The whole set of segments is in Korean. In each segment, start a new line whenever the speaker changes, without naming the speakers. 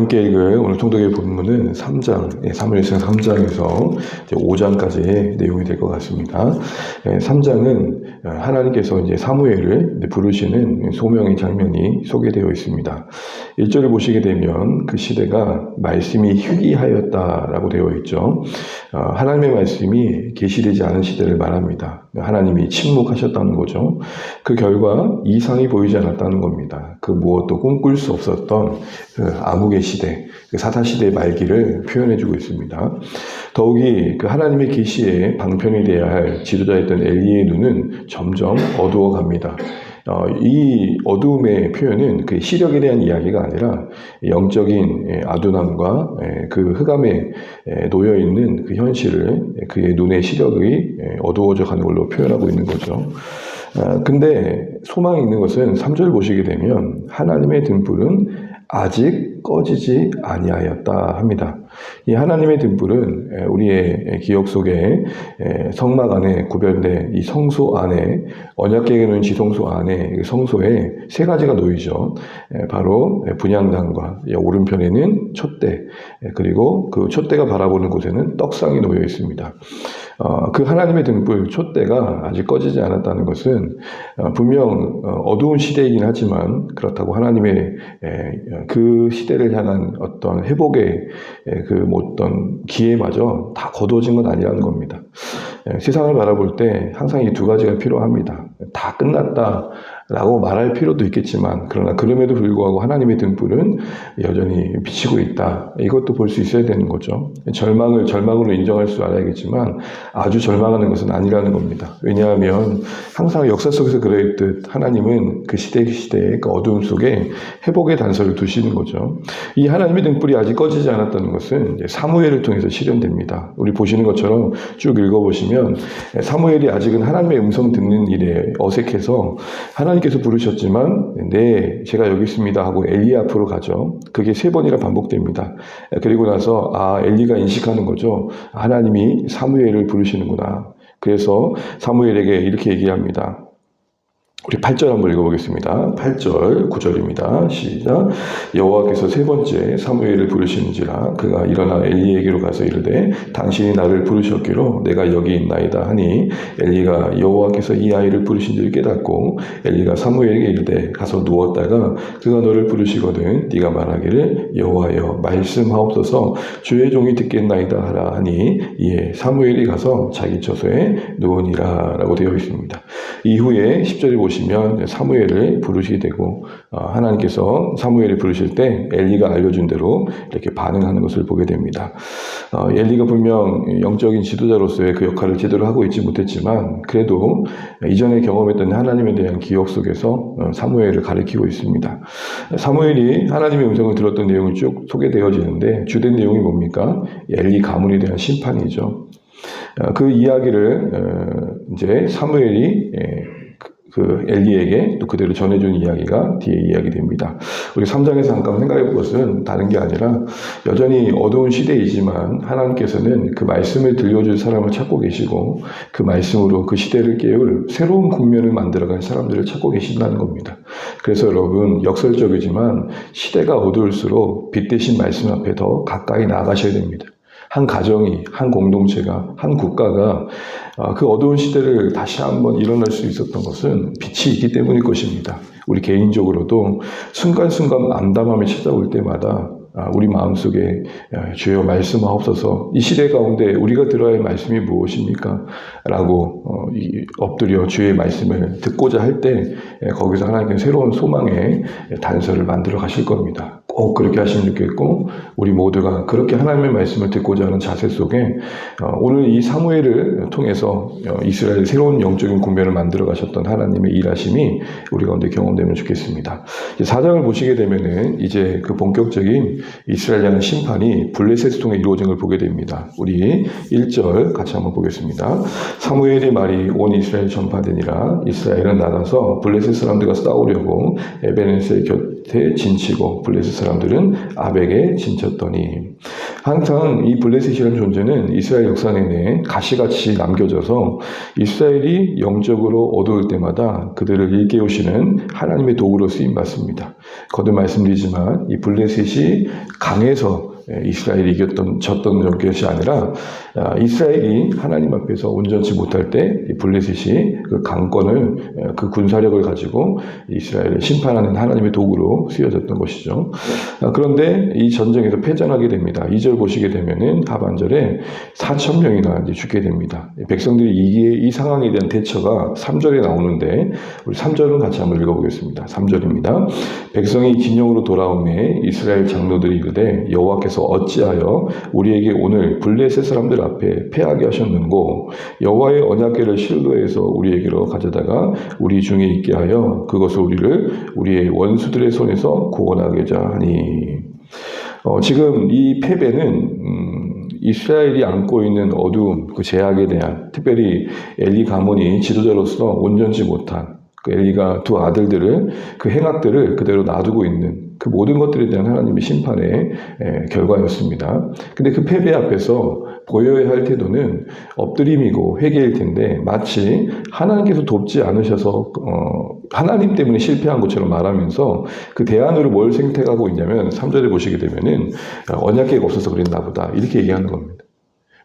함께 읽을 오늘 통독의 본문은 3장, 사무엘상 3장에서 5장까지의 내용이 될 것 같습니다. 3장은 하나님께서 이제 사무엘을 부르시는 소명의 장면이 소개되어 있습니다. 1절을 보시게 되면 그 시대가 말씀이 희귀하였다라고 되어 있죠. 하나님의 말씀이 계시되지 않은 시대를 말합니다. 하나님이 침묵하셨다는 거죠. 그 결과 이상이 보이지 않았다는 겁니다. 그 무엇도 꿈꿀 수 없었던 그 암흑의 시대, 그 사사시대의 말기를 표현해주고 있습니다. 더욱이 그 하나님의 계시에 방편이 되어야 할 지도자였던 엘리의 눈은 점점 어두워갑니다. 이 어두움의 표현은 그 시력에 대한 이야기가 아니라 영적인 아둔함과 그 흑암에 놓여있는 그 현실을 그의 눈의 시력이 어두워져 가는 걸로 표현하고 있는 거죠. 근데 소망이 있는 것은 3절 보시게 되면 하나님의 등불은 아직 꺼지지 아니하였다 합니다. 이 하나님의 등불은 우리의 기억 속에 성막 안에 구별된 이 성소 안에 언약궤에 놓은 지성소 안에 성소에 세 가지가 놓이죠. 바로 분향단과 오른편에는 촛대, 그리고 그 촛대가 바라보는 곳에는 떡상이 놓여 있습니다. 그 하나님의 등불 촛대가 아직 꺼지지 않았다는 것은 분명 어두운 시대이긴 하지만 그렇다고 하나님의 그 시대를 향한 어떤 회복의 그 어떤 기회마저 다 거두어진 건 아니라는 겁니다. 세상을 바라볼 때 항상 이 두 가지가 필요합니다. 다 끝났다라고 말할 필요도 있겠지만 그러나 그럼에도 불구하고 하나님의 등불은 여전히 비치고 있다. 이것도 볼 수 있어야 되는 거죠. 절망을 절망으로 인정할 줄 알아야겠지만 아주 절망하는 것은 아니라는 겁니다. 왜냐하면 항상 역사 속에서 그랬듯 하나님은 그 시대의 그 어두움 속에 회복의 단서를 두시는 거죠. 이 하나님의 등불이 아직 꺼지지 않았다는 것은 사무엘을 통해서 실현됩니다. 우리 보시는 것처럼 쭉 읽어보시면 사무엘이 아직은 하나님의 음성 듣는 일에 어색해서 하나님께서 부르셨지만 네, 제가 여기 있습니다 하고 엘리 앞으로 가죠. 그게 3번이나 반복됩니다. 그리고 나서 엘리가 인식하는 거죠. 하나님이 사무엘을 부르시는구나. 그래서 사무엘에게 이렇게 얘기합니다. 우리 8절 한번 읽어보겠습니다. 8절, 9절입니다. 시작. 여호와께서 3번째 사무엘을 부르시는지라 그가 일어나 엘리에게로 가서 이르되 당신이 나를 부르셨기로 내가 여기 있나이다 하니 엘리가 여호와께서 이 아이를 부르신 줄 깨닫고 엘리가 사무엘에게 이르되 가서 누웠다가 그가 너를 부르시거든 네가 말하기를 여호와여 말씀하옵소서 주의 종이 듣겠나이다 하라 하니 이에 사무엘이 가서 자기 처소에 누우니라 라고 되어 있습니다. 이후에 10절에 보시면 사무엘을 부르시게 되고 하나님께서 사무엘을 부르실 때 엘리가 알려준 대로 이렇게 반응하는 것을 보게 됩니다. 엘리가 분명 영적인 지도자로서의 그 역할을 제대로 하고 있지 못했지만 그래도 이전에 경험했던 하나님에 대한 기억 속에서 사무엘을 가리키고 있습니다. 사무엘이 하나님의 음성을 들었던 내용이 쭉 소개되어지는데 주된 내용이 뭡니까? 엘리 가문에 대한 심판이죠. 그 이야기를 이제 사무엘이 그 엘리에게 또 그대로 전해준 이야기가 뒤에 이야기됩니다. 우리 3장에서 잠깐 생각해 볼 것은 다른 게 아니라 여전히 어두운 시대이지만 하나님께서는 그 말씀을 들려줄 사람을 찾고 계시고 그 말씀으로 그 시대를 깨울 새로운 국면을 만들어갈 사람들을 찾고 계신다는 겁니다. 그래서 여러분 역설적이지만 시대가 어두울수록 빛 대신 말씀 앞에 더 가까이 나아가셔야 됩니다. 한 가정이, 한 공동체가, 한 국가가 그 어두운 시대를 다시 한번 일어날 수 있었던 것은 빛이 있기 때문일 것입니다. 우리 개인적으로도 순간순간 암담함이 찾아올 때마다 우리 마음속에 주여 말씀하옵소서 이 시대 가운데 우리가 들어야 할 말씀이 무엇입니까? 라고 엎드려 주의 말씀을 듣고자 할 때 거기서 하나님께서 새로운 소망의 단서를 만들어 가실 겁니다. 꼭 그렇게 하시면 좋겠고 우리 모두가 그렇게 하나님의 말씀을 듣고자 하는 자세 속에 오늘 이 사무엘을 통해서 이스라엘의 새로운 영적인 국면을 만들어 가셨던 하나님의 일하심이 우리 가운데 경험되면 좋겠습니다. 4장을 보시게 되면은 이제 그 본격적인 이스라엘 향한 심판이 블레셋을 통해 이루어진 걸 보게 됩니다. 우리 1절 같이 한번 보겠습니다. 사무엘의 말이 온 이스라엘 전파되니라 이스라엘은 나가서 블레셋 사람들과 싸우려고 에베네셀 곁에 진치고 블레셋 사람들은 아벡에 진쳤더니 항상 이 블레셋이라는 존재는 이스라엘 역사 내내 가시같이 남겨져서 이스라엘이 영적으로 어두울 때마다 그들을 일깨우시는 하나님의 도구로 쓰임받습니다. 거듭 말씀드리지만 이 블레셋이 강해서 이스라엘이 졌던 것이 아니라 이스라엘이 하나님 앞에서 온전치 못할 때 블레셋이 그 강권을 그 군사력을 가지고 이스라엘을 심판하는 하나님의 도구로 쓰여졌던 것이죠. 그런데 이 전쟁에서 패전하게 됩니다. 2절 보시게 되면은 하반절에 4,000명이나 이제 죽게 됩니다. 백성들이 이 상황에 대한 대처가 3절에 나오는데 우리 3절은 같이 한번 읽어보겠습니다. 3절입니다. 백성이 진영으로 돌아오매 이스라엘 장로들이 이르되 여호와께서 어찌하여 우리에게 오늘 블레셋 사람들 앞에 패하게 하셨는고 여호와의 언약궤를 실로에서 우리에게로 가져다가 우리 중에 있게 하여 그것을 우리의 원수들의 손에서 구원하게자 하니. 지금 이 패배는 이스라엘이 안고 있는 어두움, 그 죄악에 대한, 특별히 엘리 가문이 지도자로서 온전치 못한 그 엘리가 두 아들들을 그 행악들을 그대로 놔두고 있는 그 모든 것들에 대한 하나님의 심판의 결과였습니다. 근데 그 패배 앞에서 보여야 할 태도는 엎드림이고 회개일 텐데 마치 하나님께서 돕지 않으셔서 하나님 때문에 실패한 것처럼 말하면서 그 대안으로 뭘 생각하고 있냐면 3절에 보시게 되면은 언약궤가 없어서 그랬나 보다 이렇게 얘기하는 겁니다.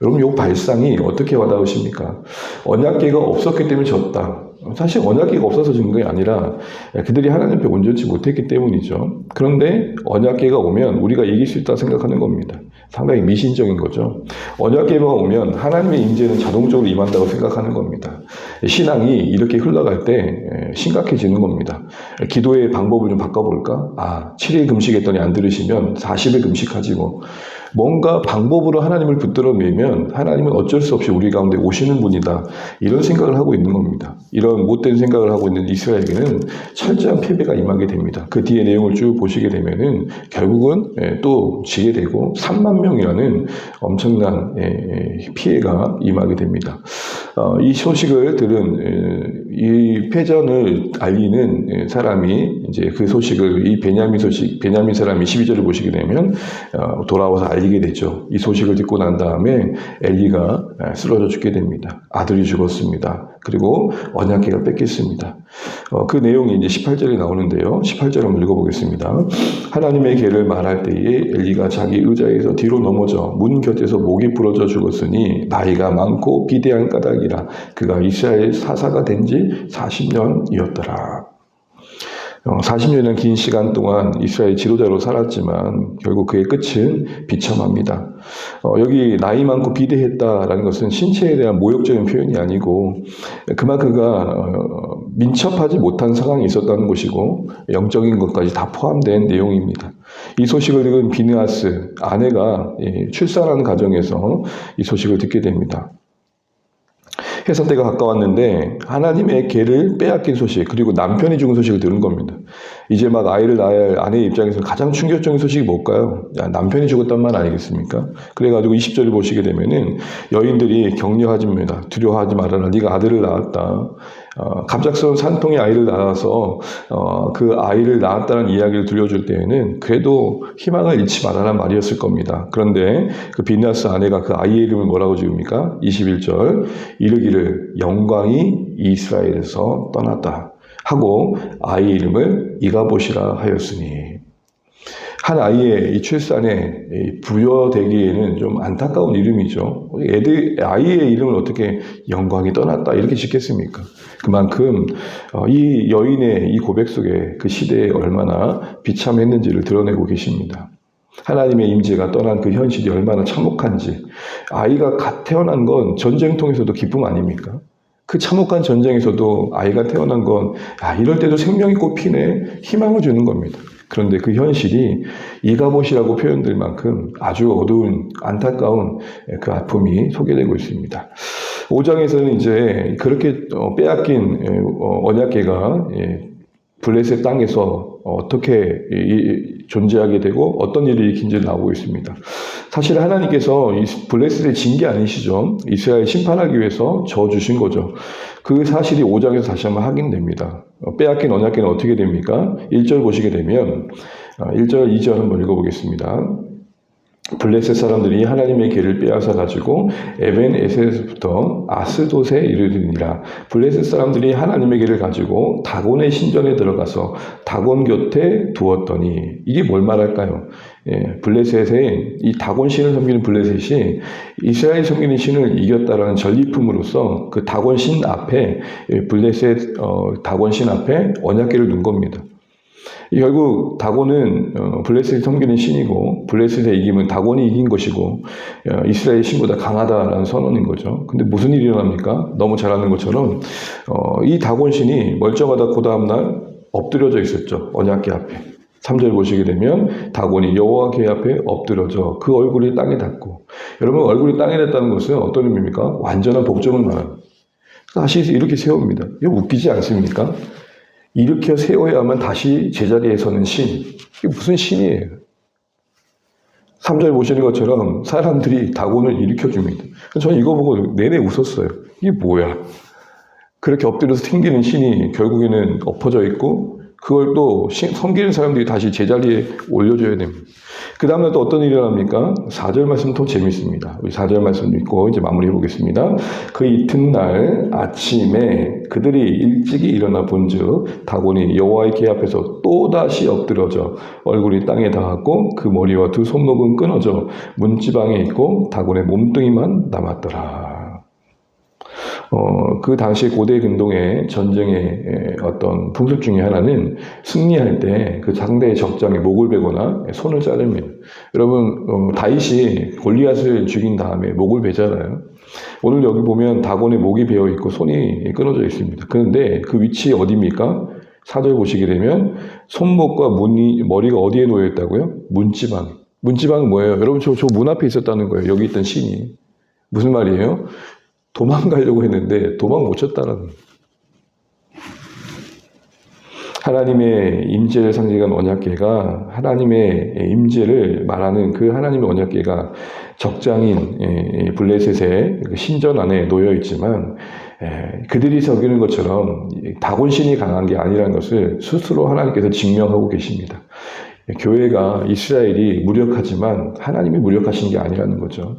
여러분 이 발상이 어떻게 와닿으십니까? 언약궤가 없었기 때문에 졌다. 사실 언약궤가 없어서 진 게 아니라 그들이 하나님 앞에 온전치 못했기 때문이죠. 그런데 언약궤가 오면 우리가 이길 수 있다고 생각하는 겁니다. 상당히 미신적인 거죠. 언약궤가 오면 하나님의 임재는 자동적으로 임한다고 생각하는 겁니다. 신앙이 이렇게 흘러갈 때 심각해지는 겁니다. 기도의 방법을 좀 바꿔볼까? 7일 금식했더니 안 들으시면 40일 금식하지 뭐. 뭔가 방법으로 하나님을 붙들어 매면 하나님은 어쩔 수 없이 우리 가운데 오시는 분이다. 이런 생각을 하고 있는 겁니다. 이런 못된 생각을 하고 있는 이스라엘에게는 철저한 패배가 임하게 됩니다. 그 뒤에 내용을 쭉 보시게 되면은 결국은 또 지게 되고 3만 명이라는 엄청난 피해가 임하게 됩니다. 이 소식을 들은 이 패전을 알리는 사람이 이제 그 소식을 이 베냐민 사람이 12절을 보시게 되면 돌아와서 알리게 되죠. 이 소식을 듣고 난 다음에 엘리가 쓰러져 죽게 됩니다. 아들이 죽었습니다. 그리고 언약궤가 뺏겼습니다. 그 내용이 이제 18절에 나오는데요. 18절 한번 읽어보겠습니다. 하나님의 궤를 말할 때에 엘리가 자기 의자에서 뒤로 넘어져 문 곁에서 목이 부러져 죽었으니 나이가 많고 비대한 까닭이라 그가 이스라엘 사사가 된 지 40년이었더라. 40년이라는 긴 시간 동안 이스라엘 지도자로 살았지만 결국 그의 끝은 비참합니다. 여기 나이 많고 비대했다라는 것은 신체에 대한 모욕적인 표현이 아니고 그만큼 그가 민첩하지 못한 상황이 있었다는 것이고 영적인 것까지 다 포함된 내용입니다. 이 소식을 들은 비느하스 아내가 출산하는 과정에서 이 소식을 듣게 됩니다. 해산 때가 가까웠는데 하나님의 궤를 빼앗긴 소식 그리고 남편이 죽은 소식을 들은 겁니다. 이제 막 아이를 낳아야 할 아내의 입장에서 가장 충격적인 소식이 뭘까요? 남편이 죽었단 말 아니겠습니까? 그래가지고 20절을 보시게 되면은 여인들이 격려하집니다. 두려워하지 말아라. 네가 아들을 낳았다. 갑작스러운 산통의 아이를 낳아서 그 아이를 낳았다는 이야기를 들려줄 때에는 그래도 희망을 잃지 말아라 말이었을 겁니다. 그런데 그 비느하스 아내가 그 아이의 이름을 뭐라고 지읍니까? 21절 이르기를 영광이 이스라엘에서 떠났다 하고 아이의 이름을 이가봇이라 하였으니 한 아이의 이 출산에 부여되기에는 좀 안타까운 이름이죠. 아이의 이름을 어떻게 영광이 떠났다 이렇게 짓겠습니까? 그만큼 이 여인의 이 고백 속에 그 시대에 얼마나 비참했는지를 드러내고 계십니다. 하나님의 임재가 떠난 그 현실이 얼마나 참혹한지. 아이가 갓 태어난 건 전쟁통에서도 기쁨 아닙니까? 그 참혹한 전쟁에서도 아이가 태어난 건 이럴 때도 생명이 꽃피네 희망을 주는 겁니다. 그런데 그 현실이 이가봇이라고 표현될 만큼 아주 어두운 안타까운 그 아픔이 소개되고 있습니다. 5장에서는 이제 그렇게 빼앗긴 언약궤가 블레셋 땅에서 어떻게 존재하게 되고 어떤 일이 일으킨지 나오고 있습니다. 사실 하나님께서 이 블레셋을 진 게 아니시죠. 이스라엘 심판하기 위해서 저 주신 거죠. 그 사실이 5장에서 다시 한번 확인됩니다. 빼앗긴 언약궤는 어떻게 됩니까? 1절 보시게 되면 1절, 2절 한번 읽어보겠습니다. 블레셋 사람들이 하나님의 길을 빼앗아 가지고 에벤에셀에서부터 아스돗에 이르르니라. 블레셋 사람들이 하나님의 길을 가지고 다곤의 신전에 들어가서 다곤 곁에 두었더니, 이게 뭘 말할까요? 블레셋의 이 다곤 신을 섬기는 블레셋이 이스라엘 섬기는 신을 이겼다라는 전리품으로써 그 다곤 신 앞에, 블레셋 다곤 신 앞에 언약궤를 둔 겁니다. 결국 다곤은 블레셋이 섬기는 신이고, 블레셋의 이김은 다곤이 이긴 것이고, 이스라엘 신보다 강하다라는 선언인 거죠. 근데 무슨 일이 일어납니까? 너무 잘 아는 것처럼 이 다곤 신이 멀쩡하다 그 다음날 엎드려져 있었죠. 언약궤 앞에. 3절 보시게 되면 다곤이 여호와 궤 앞에 엎드려져 그 얼굴이 땅에 닿고, 여러분, 얼굴이 땅에 닿다는 것은 어떤 의미입니까? 완전한 복종을 말합니다. 다시 이렇게 세웁니다. 이거 웃기지 않습니까? 일으켜 세워야만 다시 제자리에 서는 신. 이게 무슨 신이에요? 3절 보시는 것처럼 사람들이 다곤을 일으켜줍니다. 저는 이거 보고 내내 웃었어요. 이게 뭐야? 그렇게 엎드려서 튕기는 신이 결국에는 엎어져 있고, 그걸 또 섬기는 사람들이 다시 제자리에 올려줘야 됩니다. 그 다음에 또 어떤 일이 일어납니까? 4절 말씀 더 재밌습니다. 우리 4절 말씀 읽고 이제 마무리해 보겠습니다. 그 이튿날 아침에 그들이 일찍이 일어나 본즉 다곤이 여호와의 궤 앞에서 또다시 엎드러져 얼굴이 땅에 닿았고 그 머리와 두 손목은 끊어져 문지방에 있고 다곤의 몸뚱이만 남았더라. 그 당시 고대 근동의 전쟁의 어떤 풍습 중에 하나는 승리할 때 그 상대의 적장에 목을 베거나 손을 자릅니다. 여러분, 다윗이 골리앗을 죽인 다음에 목을 베잖아요. 오늘 여기 보면 다곤의 목이 베어 있고 손이 끊어져 있습니다. 그런데 그 위치 어디입니까? 4절 보시게 되면 손목과 머리가 어디에 놓여 있다고요? 문지방. 문지방은 뭐예요? 여러분, 저 문 앞에 있었다는 거예요. 여기 있던 신이. 무슨 말이에요? 도망가려고 했는데 도망 못 쳤다는 거예요. 하나님의 임재를 상징한 언약궤가, 하나님의 임재를 말하는 그 하나님의 언약궤가 적장인 블레셋의 신전 안에 놓여 있지만, 그들이 섬기는 것처럼 다곤 신이 강한 게 아니라는 것을 스스로 하나님께서 증명하고 계십니다. 교회가, 이스라엘이 무력하지만 하나님이 무력하신 게 아니라는 거죠.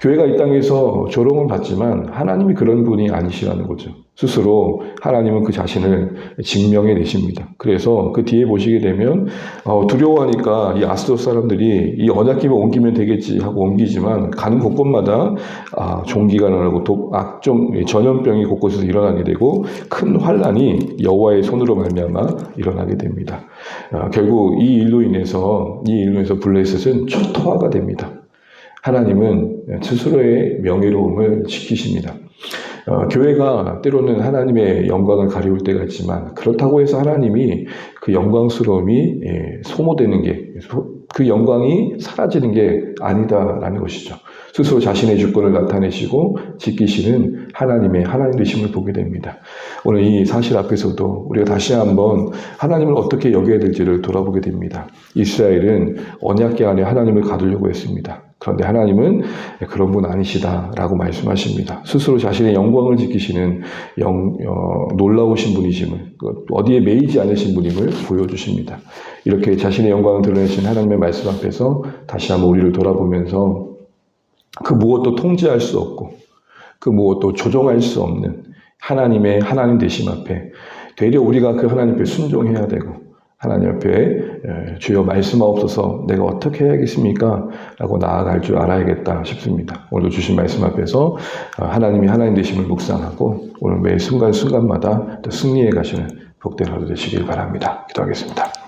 교회가 이 땅에서 조롱을 받지만 하나님이 그런 분이 아니시라는 거죠. 스스로 하나님은 그 자신을 증명해 내십니다. 그래서 그 뒤에 보시게 되면 두려워하니까 이 아스돗 사람들이 이 언약궤만 옮기면 되겠지 하고 옮기지만 가는 곳곳마다 종기가 일어나고 전염병이 곳곳에서 일어나게 되고 큰 환란이 여호와의 손으로 말미암아 일어나게 됩니다. 결국 이 일로 인해서 블레셋은 초토화가 됩니다. 하나님은 스스로의 명예로움을 지키십니다. 교회가 때로는 하나님의 영광을 가리울 때가 있지만, 그렇다고 해서 하나님이 그 영광스러움이 소모되는 게, 그 영광이 사라지는 게 아니다라는 것이죠. 스스로 자신의 주권을 나타내시고 지키시는 하나님 되심을 보게 됩니다. 오늘 이 사실 앞에서도 우리가 다시 한번 하나님을 어떻게 여겨야 될지를 돌아보게 됩니다. 이스라엘은 언약궤 안에 하나님을 가두려고 했습니다. 그런데 하나님은 그런 분 아니시다라고 말씀하십니다. 스스로 자신의 영광을 지키시는 놀라우신 분이심을, 어디에 매이지 않으신 분임을 보여주십니다. 이렇게 자신의 영광을 드러내신 하나님의 말씀 앞에서 다시 한번 우리를 돌아보면서 그 무엇도 통제할 수 없고 그 무엇도 조종할 수 없는 하나님의 하나님 되심 앞에 되려 우리가 그 하나님 앞에 순종해야 되고, 하나님 앞에 주여 말씀하옵소서, 내가 어떻게 해야겠습니까? 라고 나아갈 줄 알아야겠다 싶습니다. 오늘도 주신 말씀 앞에서 하나님이 하나님 되심을 묵상하고 오늘 매 순간순간마다 또 승리해 가시는 복된 하루 되시길 바랍니다. 기도하겠습니다.